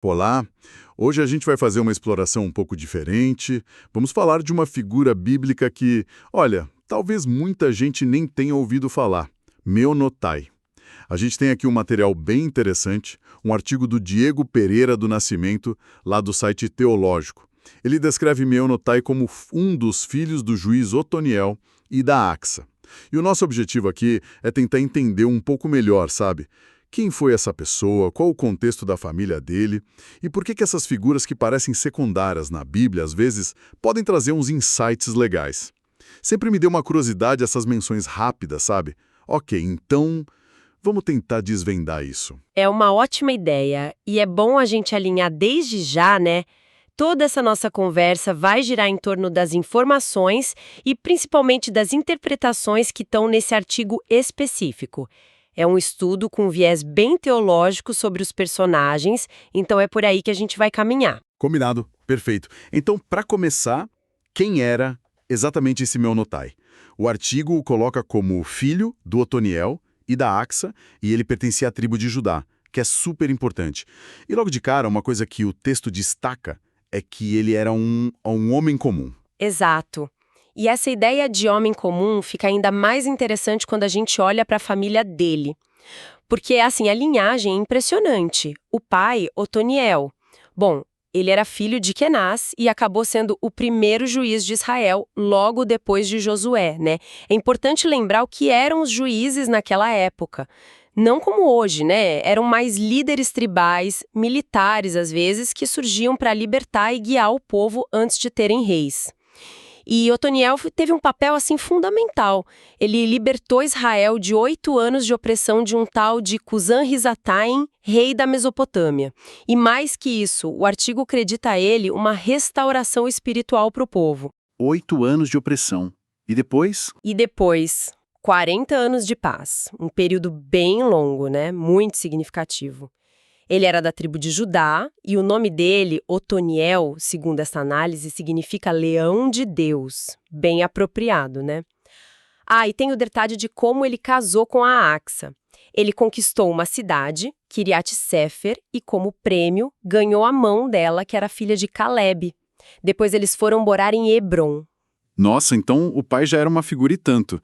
Olá! Hoje a gente vai fazer uma exploração um pouco diferente. Vamos falar de uma figura bíblica que, olha, talvez muita gente nem tenha ouvido falar. Meonotai. A gente tem aqui um material bem interessante, um artigo do Diego Pereira do Nascimento, lá do site Teológico. Ele descreve Meonotai como um dos filhos do juiz Otoniel e da Axa. E o nosso objetivo aqui é tentar entender um pouco melhor, sabe? Quem foi essa pessoa, qual o contexto da família dele e por que essas figuras que parecem secundárias na Bíblia, às vezes, podem trazer uns insights legais. Sempre me deu uma curiosidade essas menções rápidas, sabe? Ok, então vamos tentar desvendar isso. É uma ótima ideia e é bom a gente alinhar desde já, né? Toda essa nossa conversa vai girar em torno das informações e principalmente das interpretações que estão nesse artigo específico. É um estudo com viés bem teológico sobre os personagens, então é por aí que a gente vai caminhar. Combinado, perfeito. Então, para começar, quem era exatamente esse Meonotai? O artigo o coloca como filho do Otoniel e da Axa, e ele pertencia à tribo de Judá, que é super importante. E logo de cara, uma coisa que o texto destaca é que ele era um homem comum. Exato. E essa ideia de homem comum fica ainda mais interessante quando a gente olha para a família dele. Porque, assim, a linhagem é impressionante. O pai, Otoniel. Bom, ele era filho de Kenaz e acabou sendo o primeiro juiz de Israel logo depois de Josué, né? É importante lembrar o que eram os juízes naquela época. Não como hoje, né? Eram mais líderes tribais, militares às vezes, que surgiam para libertar e guiar o povo antes de terem reis. E Otoniel teve um papel assim fundamental. Ele libertou Israel de 8 anos de opressão de um tal de Cusã-Risataim, rei da Mesopotâmia. E mais que isso, o artigo acredita a ele uma restauração espiritual para o povo. 8 anos de opressão. E depois? E depois, 40 anos de paz. Um período bem longo, né? Muito significativo. Ele era da tribo de Judá e o nome dele, Otoniel, segundo essa análise, significa leão de Deus. Bem apropriado, né? Ah, e tem o detalhe de como ele casou com a Axa. Ele conquistou uma cidade, Kiriat Sefer, e como prêmio ganhou a mão dela, que era filha de Caleb. Depois eles foram morar em Hebron. Nossa, então o pai já era uma figura e tanto.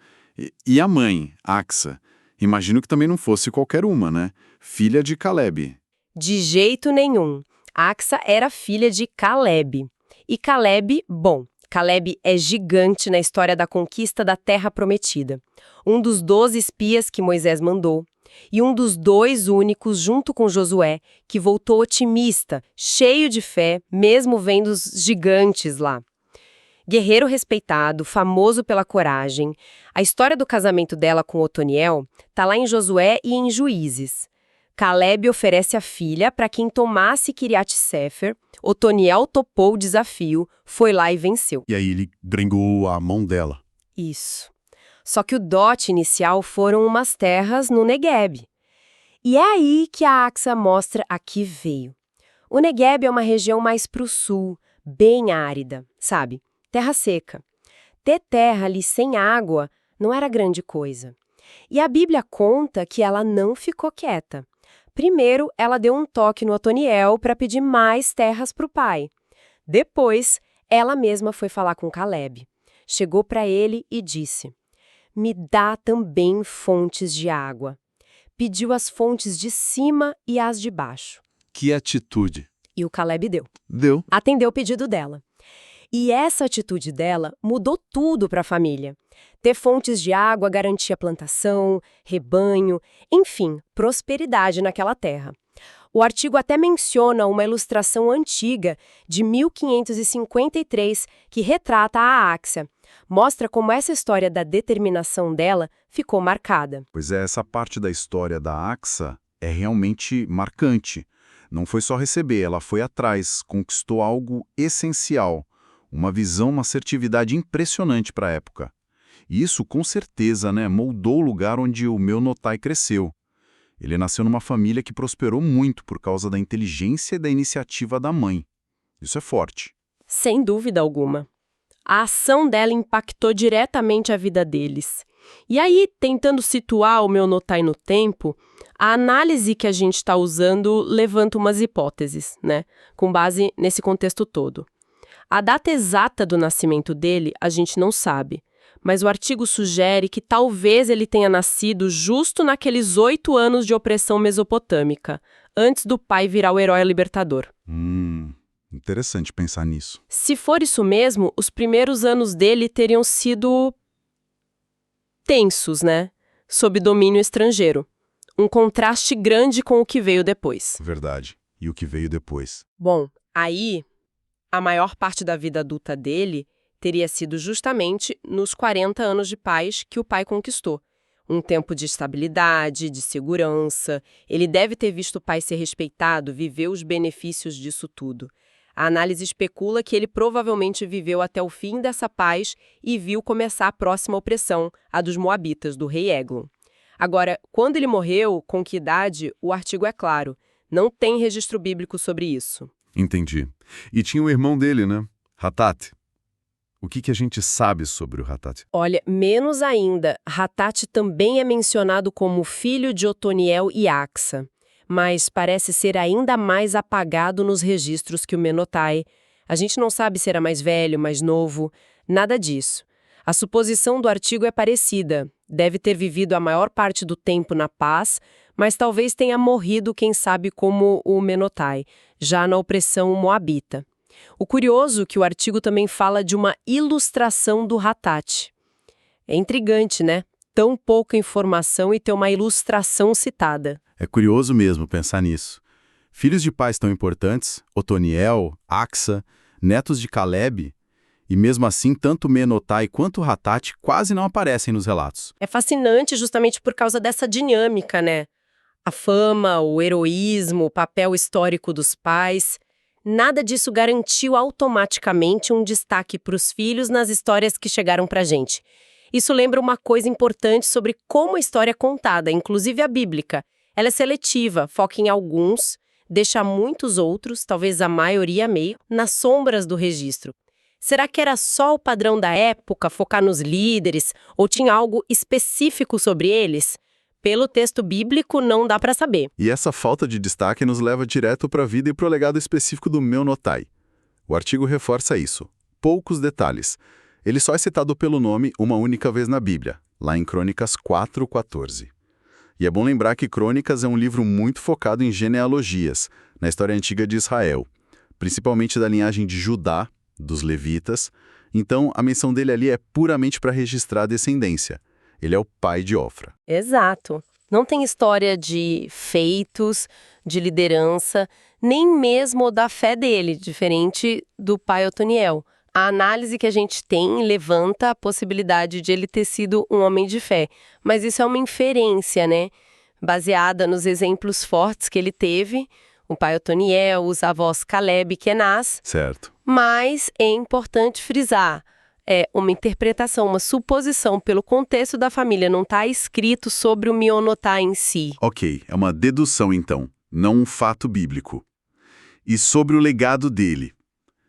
E a mãe, Axa? Imagino que também não fosse qualquer uma, né? Filha de Caleb. De jeito nenhum. Axa era filha de Caleb. E Caleb, bom, Caleb é gigante na história da conquista da Terra Prometida. Um dos 12 espias que Moisés mandou. E um dos 2 únicos, junto com Josué, que voltou otimista, cheio de fé, mesmo vendo os gigantes lá. Guerreiro respeitado, famoso pela coragem. A história do casamento dela com Otoniel está lá em Josué e em Juízes. Caleb oferece a filha para quem tomasse Kiriat Sefer. Otoniel topou o desafio, foi lá e venceu. E aí ele gringou a mão dela. Isso. Só que o dote inicial foram umas terras no Negueb. E é aí que a Axa mostra a que veio. O Negueb é uma região mais para o sul, bem árida, sabe? Terra seca. Ter terra ali sem água não era grande coisa. E a Bíblia conta que ela não ficou quieta. Primeiro, ela deu um toque no Otoniel para pedir mais terras para o pai. Depois, ela mesma foi falar com Caleb. Chegou para ele e disse: "Me dá também fontes de água." Pediu as fontes de cima e as de baixo. Que atitude. E o Caleb deu. Deu. Atendeu o pedido dela. E essa atitude dela mudou tudo para a família. Ter fontes de água garantia plantação, rebanho, enfim, prosperidade naquela terra. O artigo até menciona uma ilustração antiga de 1553 que retrata a Axa. Mostra como essa história da determinação dela ficou marcada. Pois é, essa parte da história da Axa é realmente marcante. Não foi só receber, ela foi atrás, conquistou algo essencial. Uma visão, uma assertividade impressionante para a época. E isso, com certeza, moldou o lugar onde o Meonotai cresceu. Ele nasceu numa família que prosperou muito por causa da inteligência e da iniciativa da mãe. Isso é forte. Sem dúvida alguma. A ação dela impactou diretamente a vida deles. E aí, tentando situar o Meonotai no tempo, A análise que a gente está usando levanta umas hipóteses, né? Com base nesse contexto todo. A data exata do nascimento dele a gente não sabe, mas o artigo sugere que talvez ele tenha nascido justo naqueles 8 anos de opressão mesopotâmica, antes do pai virar o herói libertador. Interessante pensar nisso. Se for isso mesmo, os primeiros anos dele teriam sido tensos, né? Sob domínio estrangeiro. Um contraste grande com o que veio depois. Verdade. E o que veio depois? Bom, aí, a maior parte da vida adulta dele teria sido justamente nos 40 anos de paz que o pai conquistou. Um tempo de estabilidade, de segurança. Ele deve ter visto o pai ser respeitado, viver os benefícios disso tudo. A análise especula que ele provavelmente viveu até o fim dessa paz e viu começar a próxima opressão, a dos moabitas, do rei Eglon. Agora, quando ele morreu, com que idade, o artigo é claro. Não tem registro bíblico sobre isso. Entendi. E tinha o irmão dele, né? Hatat. O que a gente sabe sobre o Hatat? Olha, menos ainda, Hatat também é mencionado como filho de Otoniel e Axa, mas parece ser ainda mais apagado nos registros que o Menotai. A gente não sabe se era mais velho, mais novo, nada disso. A suposição do artigo é parecida. Deve ter vivido a maior parte do tempo na paz, mas talvez tenha morrido, quem sabe, como o Menotai, já na opressão moabita. O curioso é que o artigo também fala de uma ilustração do Hatat. É intrigante, né? Tão pouca informação e ter uma ilustração citada. É curioso mesmo pensar nisso. Filhos de pais tão importantes, Otoniel, Axa, netos de Caleb, e mesmo assim tanto Menotai quanto Hatat quase não aparecem nos relatos. É fascinante justamente por causa dessa dinâmica, né? A fama, o heroísmo, o papel histórico dos pais. Nada disso garantiu automaticamente um destaque para os filhos nas histórias que chegaram para a gente. Isso lembra uma coisa importante sobre como a história é contada, inclusive a bíblica. Ela é seletiva, foca em alguns, deixa muitos outros, talvez a maioria meio, nas sombras do registro. Será que era só o padrão da época, focar nos líderes, ou tinha algo específico sobre eles? Pelo texto bíblico, não dá para saber. E essa falta de destaque nos leva direto para a vida e para o legado específico do Menotai. O artigo reforça isso. Poucos detalhes. Ele só é citado pelo nome uma única vez na Bíblia, lá em Crônicas 4:14. E é bom lembrar que Crônicas é um livro muito focado em genealogias, na história antiga de Israel, principalmente da linhagem de Judá, dos levitas. Então, a menção dele ali é puramente para registrar a descendência. Ele é o pai de Ofra. Exato. Não tem história de feitos, de liderança, nem mesmo da fé dele, diferente do pai Otoniel. A análise que a gente tem levanta a possibilidade de ele ter sido um homem de fé, mas isso é uma inferência, né? Baseada nos exemplos fortes que ele teve, o pai Otoniel, os avós Caleb e Kenaz. Certo. Mas é importante frisar, é uma interpretação, uma suposição pelo contexto da família, não está escrito sobre o Menotai em si. Ok, é uma dedução então, não um fato bíblico. E sobre o legado dele?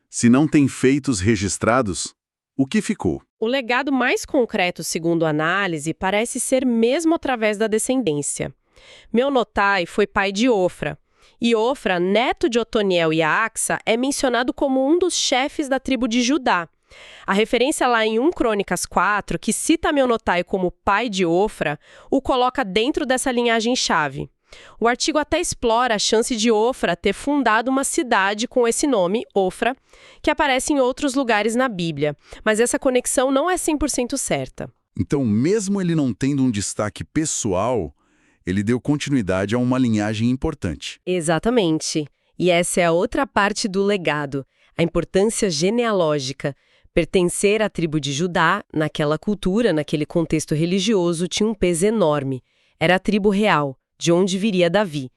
Se não tem feitos registrados, o que ficou? O legado mais concreto, segundo a análise, parece ser mesmo através da descendência. Menotai foi pai de Ofra. E Ofra, neto de Otoniel e Axa, é mencionado como um dos chefes da tribo de Judá. A referência lá em 1 Crônicas 4, que cita Menotai como pai de Ofra, o coloca dentro dessa linhagem-chave. O artigo até explora a chance de Ofra ter fundado uma cidade com esse nome, Ofra, que aparece em outros lugares na Bíblia, mas essa conexão não é 100% certa. Então, mesmo ele não tendo um destaque pessoal, ele deu continuidade a uma linhagem importante. Exatamente. E essa é a outra parte do legado, a importância genealógica. Pertencer à tribo de Judá, naquela cultura, naquele contexto religioso, tinha um peso enorme. Era a tribo real, de onde viria Davi.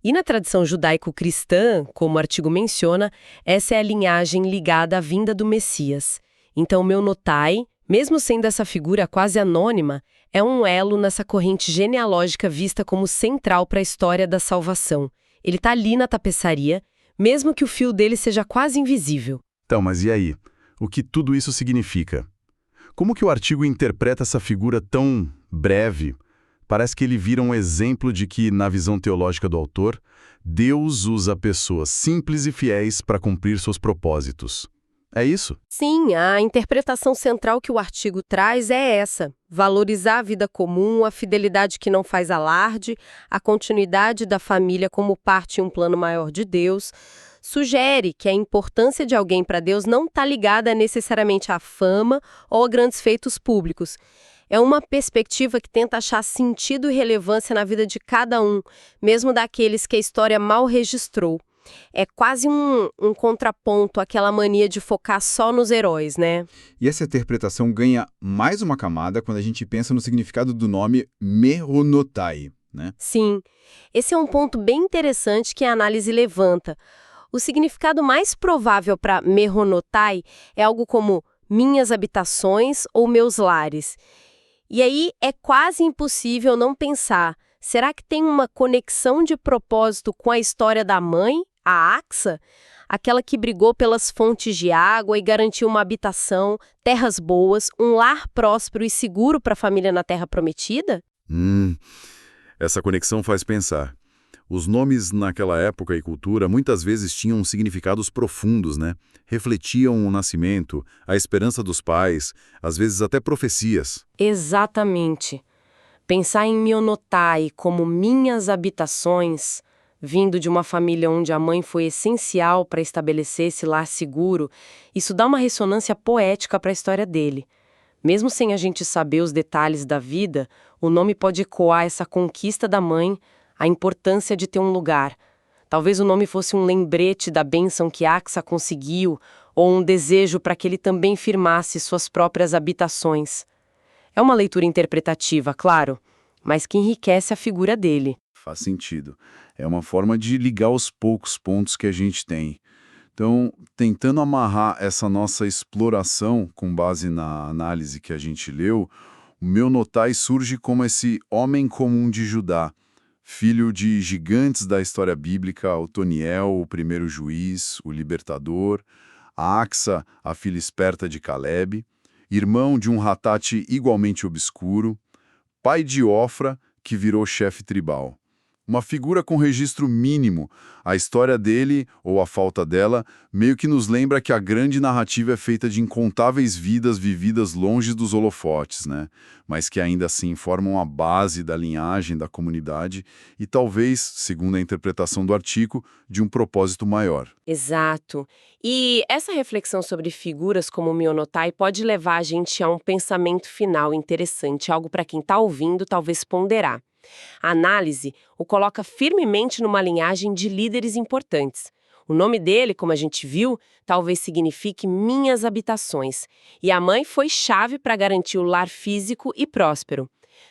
E na tradição judaico-cristã, como o artigo menciona, essa é a linhagem ligada à vinda do Messias. Então, Menotai, mesmo sendo essa figura quase anônima, é um elo nessa corrente genealógica vista como central para a história da salvação. Ele está ali na tapeçaria, mesmo que o fio dele seja quase invisível. Então, mas e aí? O que tudo isso significa? Como que o artigo interpreta essa figura tão breve, Parece que ele vira um exemplo de que, na visão teológica do autor, Deus usa pessoas simples e fiéis para cumprir seus propósitos. É isso? Sim, a interpretação central que o artigo traz é essa: valorizar a vida comum, a fidelidade que não faz alarde, a continuidade da família como parte em um plano maior de Deus. Sugere que a importância de alguém para Deus não está ligada necessariamente à fama ou a grandes feitos públicos. É uma perspectiva que tenta achar sentido e relevância na vida de cada um, mesmo daqueles que a história mal registrou. É quase um contraponto àquela mania de focar só nos heróis, né? E essa interpretação ganha mais uma camada quando a gente pensa no significado do nome Mehonotai, né? Sim, esse é um ponto bem interessante que a análise levanta. O significado mais provável para Mehonotai é algo como minhas habitações ou meus lares. E aí é quase impossível não pensar, será que tem uma conexão de propósito com a história da mãe, a Axa? Aquela que brigou pelas fontes de água e garantiu uma habitação, terras boas, um lar próspero e seguro para a família na Terra Prometida? Essa conexão faz pensar. Os nomes naquela época e cultura muitas vezes tinham significados profundos, né? Refletiam o nascimento, a esperança dos pais, às vezes até profecias. Exatamente. Pensar em Mehonotai como minhas habitações, vindo de uma família onde a mãe foi essencial para estabelecer esse lar seguro, isso dá uma ressonância poética para a história dele. Mesmo sem a gente saber os detalhes da vida, o nome pode ecoar essa conquista da mãe, a importância de ter um lugar. Talvez o nome fosse um lembrete da bênção que Axa conseguiu, ou um desejo para que ele também firmasse suas próprias habitações. É uma leitura interpretativa, claro, mas que enriquece a figura dele. Faz sentido. É uma forma de ligar os poucos pontos que a gente tem. Então, tentando amarrar essa nossa exploração com base na análise que a gente leu, o Mehonotai surge como esse homem comum de Judá, filho de gigantes da história bíblica, Otoniel, o primeiro juiz, o libertador, a Axa, a filha esperta de Caleb, irmão de um Ratate igualmente obscuro, pai de Ofra, que virou chefe tribal. Uma figura com registro mínimo. A história dele, ou a falta dela, meio que nos lembra que a grande narrativa é feita de incontáveis vidas vividas longe dos holofotes, né? Mas que ainda assim formam a base da linhagem da comunidade e talvez, segundo a interpretação do artigo, de um propósito maior. Exato. E essa reflexão sobre figuras como Mehonotai pode levar a gente a um pensamento final interessante, algo para quem está ouvindo talvez ponderar. A análise o coloca firmemente numa linhagem de líderes importantes. O nome dele, como a gente viu, talvez signifique minhas habitações. E a mãe foi chave para garantir o lar físico e próspero.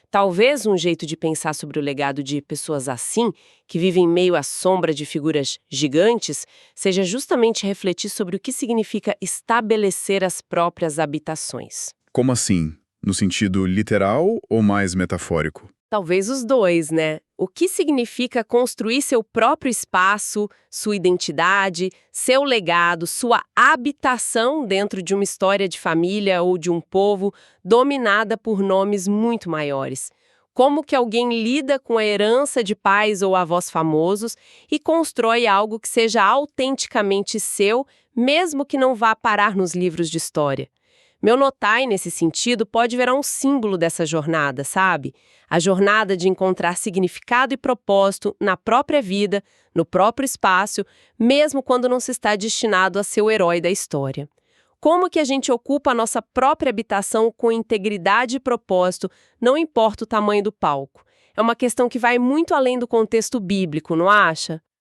Talvez um jeito de pensar sobre o legado de pessoas assim, que vivem meio à sombra de figuras gigantes, seja justamente refletir sobre o que significa estabelecer as próprias habitações. Como assim? No sentido literal ou mais metafórico? Talvez os dois, né? O que significa construir seu próprio espaço, sua identidade, seu legado, sua habitação dentro de uma história de família ou de um povo dominada por nomes muito maiores. Como que alguém lida com a herança de pais ou avós famosos e constrói algo que seja autenticamente seu, mesmo que não vá parar nos livros de história. Mehonotai, nesse sentido, pode virar um símbolo dessa jornada, sabe? A jornada de encontrar significado e propósito na própria vida, no próprio espaço, mesmo quando não se está destinado a ser o herói da história. Como que a gente ocupa a nossa própria habitação com integridade e propósito, não importa o tamanho do palco? É uma questão que vai muito além do contexto bíblico, não acha?